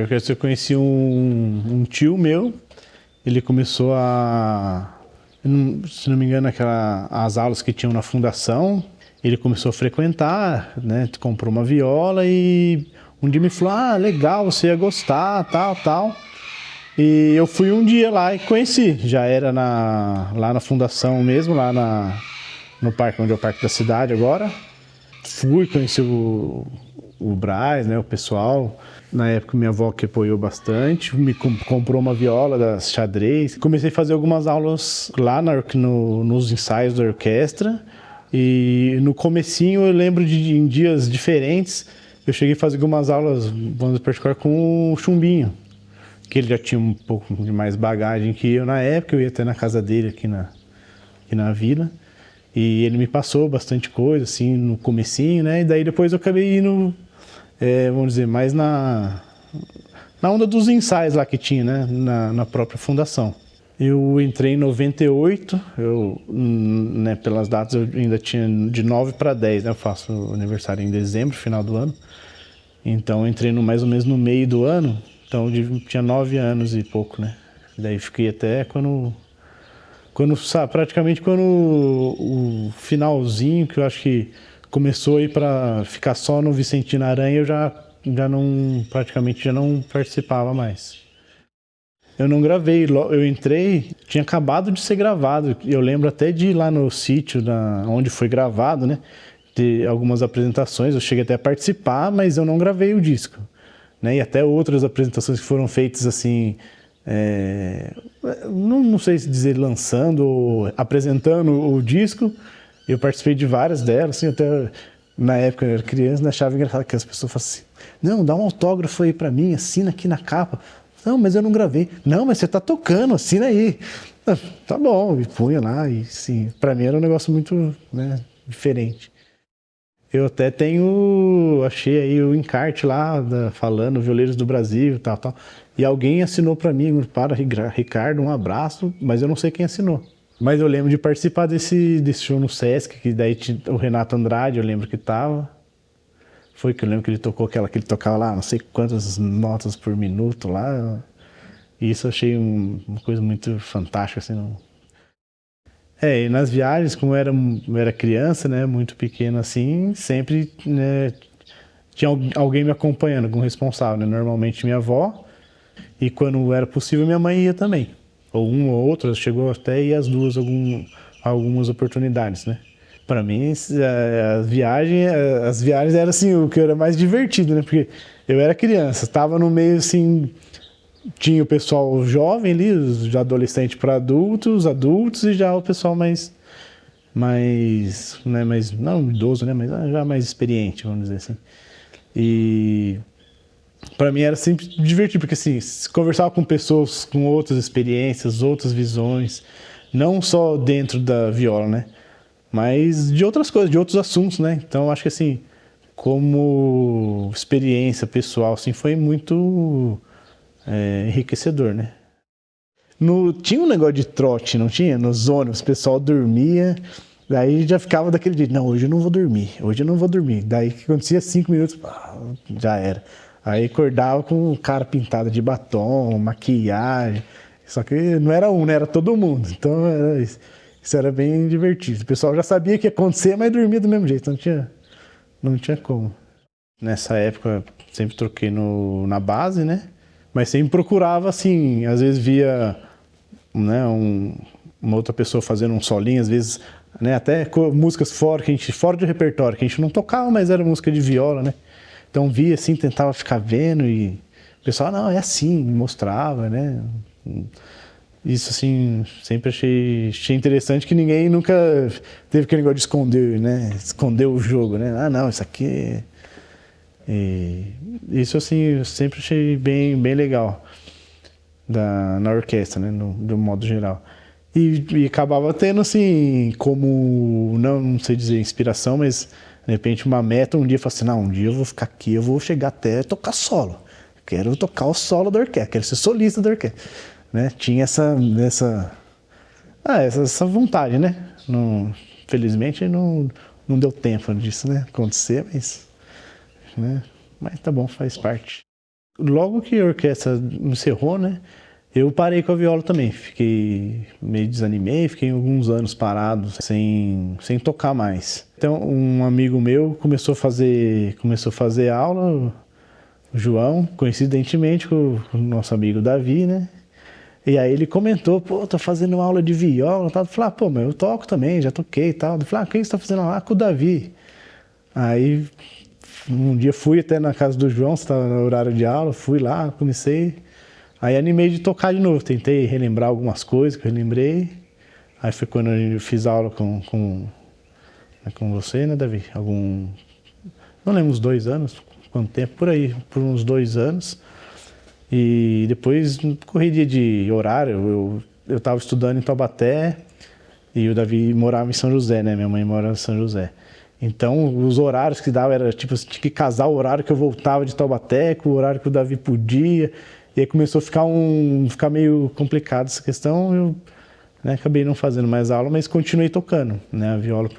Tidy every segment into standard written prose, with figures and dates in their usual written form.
orquestra eu conheci um tio meu, ele começou se não me engano, as aulas que tinham na fundação, ele começou a frequentar, né, comprou uma viola e um dia me falou, legal, você ia gostar, tal. E eu fui um dia lá e conheci, já era lá na fundação mesmo, lá no parque, onde é o Parque da Cidade agora. Fui conhecer o Brás, né, o pessoal. Na época minha avó que apoiou bastante, me comprou uma viola da xadrez. Comecei a fazer algumas aulas lá nos ensaios da orquestra. E no comecinho eu lembro em dias diferentes, eu cheguei a fazer algumas aulas, vamos particular, com o Chumbinho, que ele já tinha um pouco de mais bagagem que eu na época, eu ia até na casa dele aqui na vila. E ele me passou bastante coisa, assim, no comecinho, né? E daí depois eu acabei indo, vamos dizer, mais na onda dos ensaios lá que tinha, né? Na própria fundação. Eu entrei em 98, né, pelas datas eu ainda tinha de 9 para 10, né? Eu faço aniversário em dezembro, final do ano. Então eu entrei mais ou menos no meio do ano, então eu tinha 9 anos e pouco, né? Daí fiquei até praticamente quando o finalzinho, que eu acho que começou aí para ficar só no Vicentino Aranha, eu praticamente já não participava mais. Eu não gravei, eu entrei, tinha acabado de ser gravado, eu lembro até de ir lá no sítio onde foi gravado, né, ter algumas apresentações, eu cheguei até a participar, mas eu não gravei o disco, né, e até outras apresentações que foram feitas assim, não sei se dizer lançando ou apresentando o disco, eu participei de várias delas, assim, até na época eu era criança, achava engraçado que as pessoas falavam assim, não, dá um autógrafo aí pra mim, assina aqui na capa. Não, mas eu não gravei. Não, mas você tá tocando, assina aí. Tá bom, e punha lá, e sim, pra mim era um negócio muito, né, diferente. Eu até achei aí o encarte lá, falando Violeiros do Brasil, tal. E alguém assinou pra mim, para Ricardo, um abraço, mas eu não sei quem assinou. Mas eu lembro de participar desse show no Sesc, que daí tinha o Renato Andrade, eu lembro que tava. Foi que eu lembro que ele tocou que ele tocava lá, não sei quantas notas por minuto lá. E isso eu achei uma coisa muito fantástica, assim. E nas viagens, como eu era criança, né, muito pequeno assim, sempre, né, tinha alguém me acompanhando, algum responsável, né? Normalmente minha avó, e quando era possível minha mãe ia também. Ou uma ou outra, chegou até a ir as duas algumas oportunidades, né? Para mim, as viagens eram assim, o que era mais divertido, né? Porque eu era criança, estava no meio assim, tinha o pessoal jovem ali, os adolescentes para adultos e já o pessoal mais, né, mais não idoso, né, mas já mais experiente, vamos dizer assim. E para mim era sempre divertido, porque assim, conversava com pessoas com outras experiências, outras visões, não só dentro da viola, né? Mas de outras coisas, de outros assuntos, né? Então eu acho que assim, como experiência pessoal, assim, foi muito enriquecedor, né? Tinha um negócio de trote, não tinha? Nos ônibus, o pessoal dormia, daí já ficava daquele jeito, não, hoje eu não vou dormir. Daí que acontecia 5 minutos, já era. Aí acordava com o cara pintado de batom, maquiagem, só que não era um, né? Era todo mundo. Então isso era bem divertido. O pessoal já sabia que ia acontecer, mas dormia do mesmo jeito, não tinha como. Nessa época, sempre troquei na base, né? Mas sempre procurava, assim, às vezes via, né, uma outra pessoa fazendo um solinho, às vezes, né, até músicas fora de repertório, que a gente não tocava, mas era música de viola, né? Então via assim, tentava ficar vendo e o pessoal, não, é assim, mostrava, né? Isso, assim, sempre achei interessante, que ninguém nunca teve aquele negócio de esconder, né? Esconder o jogo, né? Ah, não, isso aqui... Isso, assim, eu sempre achei bem legal na orquestra, né? Do modo geral. E acabava tendo, assim, como, não sei dizer inspiração, mas de repente uma meta, um dia eu falei assim, não, um dia eu vou ficar aqui, eu vou chegar até tocar solo. Quero tocar o solo da orquestra, quero ser solista da orquestra. Né? Tinha essa vontade, né? Felizmente não deu tempo disso, né? Acontecer, mas, né? Mas tá bom, faz parte. Logo que a orquestra encerrou, né? Eu parei com a viola também. Fiquei meio desanimei, fiquei alguns anos parado, sem tocar mais. Então, um amigo meu começou a fazer aula, o João, coincidentemente com o nosso amigo Davi, né? E aí ele comentou, pô, tô fazendo aula de viola e tal. Eu falei, pô, mas eu toco também, já toquei e tal. Ele falou, quem você tá fazendo lá? Com o Davi. Aí, um dia fui até na casa do João, estava no horário de aula, fui lá, comecei. Aí animei de tocar de novo, tentei relembrar algumas coisas que eu relembrei. Aí foi quando eu fiz aula com você, né, Davi? Não lembro, uns 2 anos, quanto tempo, por aí, por uns 2 anos. E depois, correria de horário, eu estava estudando em Taubaté e o Davi morava em São José, né? Minha mãe mora em São José. Então, os horários que dava era tipo, tinha que casar o horário que eu voltava de Taubaté com o horário que o Davi podia. E aí começou a ficar meio complicado essa questão. Eu, né, acabei não fazendo mais aula, mas continuei tocando, né? A viola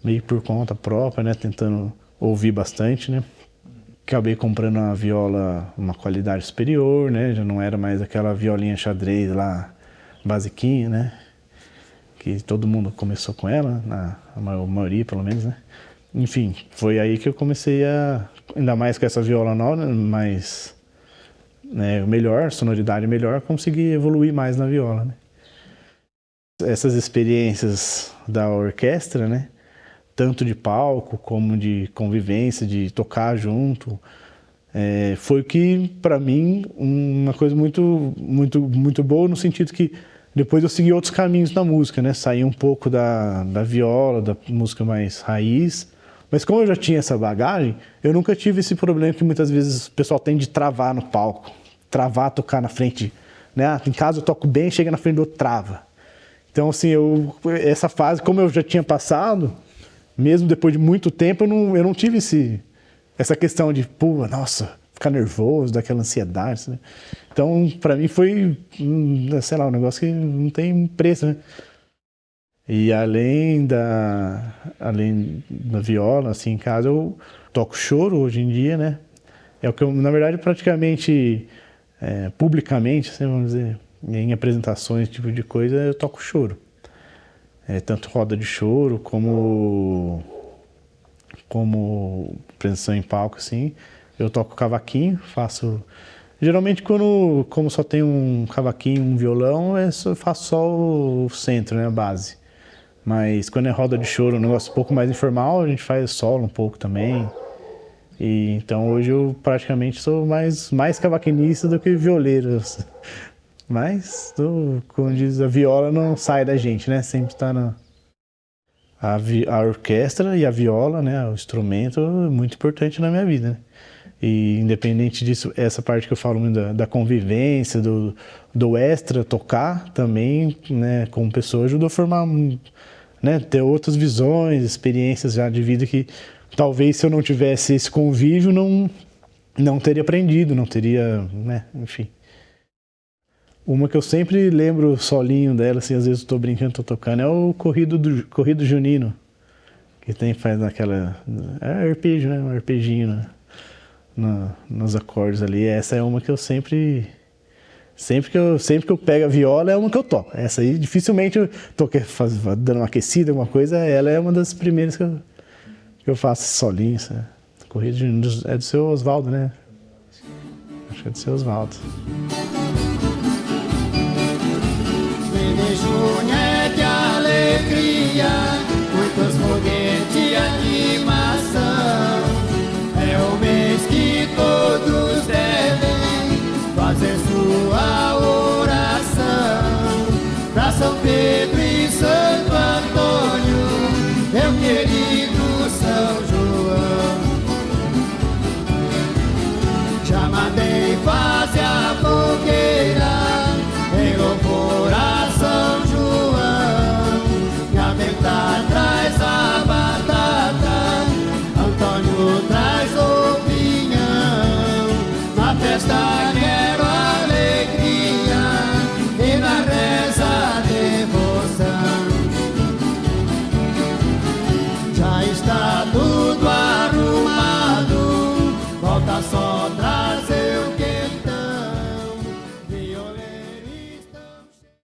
meio por conta própria, né? Tentando ouvir bastante, né? Acabei comprando uma viola, uma qualidade superior, né? Já não era mais aquela violinha xadrez lá, basiquinha, né? Que todo mundo começou com ela, a maioria pelo menos, né? Enfim, foi aí que eu comecei ainda mais com essa viola nova, mais, né, melhor, sonoridade melhor, consegui evoluir mais na viola, né? Essas experiências da orquestra, né? Tanto de palco como de convivência, de tocar junto, foi que, para mim, uma coisa muito boa no sentido que depois eu segui outros caminhos na música, né? Saí um pouco da viola, da música mais raiz, mas como eu já tinha essa bagagem, eu nunca tive esse problema que muitas vezes o pessoal tem de travar no palco, travar, tocar na frente, né? Em casa eu toco bem, chega na frente do outro, trava. Então, assim, essa fase, como eu já tinha passado, mesmo depois de muito tempo, eu não tive essa questão de, pô, nossa, ficar nervoso, daquela ansiedade, né? Então, para mim foi, sei lá, um negócio que não tem preço, né? E além da viola, assim, em casa, eu toco choro hoje em dia, né? É o que eu, na verdade, praticamente, publicamente, assim, vamos dizer, em apresentações, esse tipo de coisa, eu toco choro. Tanto roda de choro como apresentação em palco, assim. Eu toco cavaquinho, faço... Geralmente, como só tem um cavaquinho, um violão, eu faço só o centro, né, a base. Mas quando é roda de choro, um negócio um pouco mais informal, a gente faz solo um pouco também. E, então hoje eu praticamente sou mais cavaquinista do que violeiro. Mas, como diz, a viola não sai da gente, né? Sempre está a orquestra e a viola, né? O instrumento é muito importante na minha vida, né? E independente disso, essa parte que eu falo da convivência, do extra, tocar também, né? Como pessoa, ajuda a formar, né? Ter outras visões, experiências já de vida que talvez se eu não tivesse esse convívio, não teria aprendido, não teria, né? Enfim. Uma que eu sempre lembro o solinho dela, assim, às vezes eu tô brincando, tô tocando, é o Corrido Junino, que faz aquela... arpejo, né? Um arpejinho, né? Nos acordes ali. Essa é uma que eu sempre que eu pego a viola, é uma que eu toco. Essa aí, dificilmente eu tô dando uma aquecida, alguma coisa, ela é uma das primeiras que eu faço solinho. Corrido Junino é do seu Oswaldo, né? Acho que é do seu Oswaldo. Junho é de alegria, muitos foguetes e animação. É o mês que todos devem fazer sua oração. Pra São Pedro e Santo Antônio, meu querido São João. Já mandei fazer a fogueira em louvor a São João. Gaveta traz a batata, Antônio traz o pinhão. Na festa quero alegria e na reza devoção. Já está tudo arrumado, falta só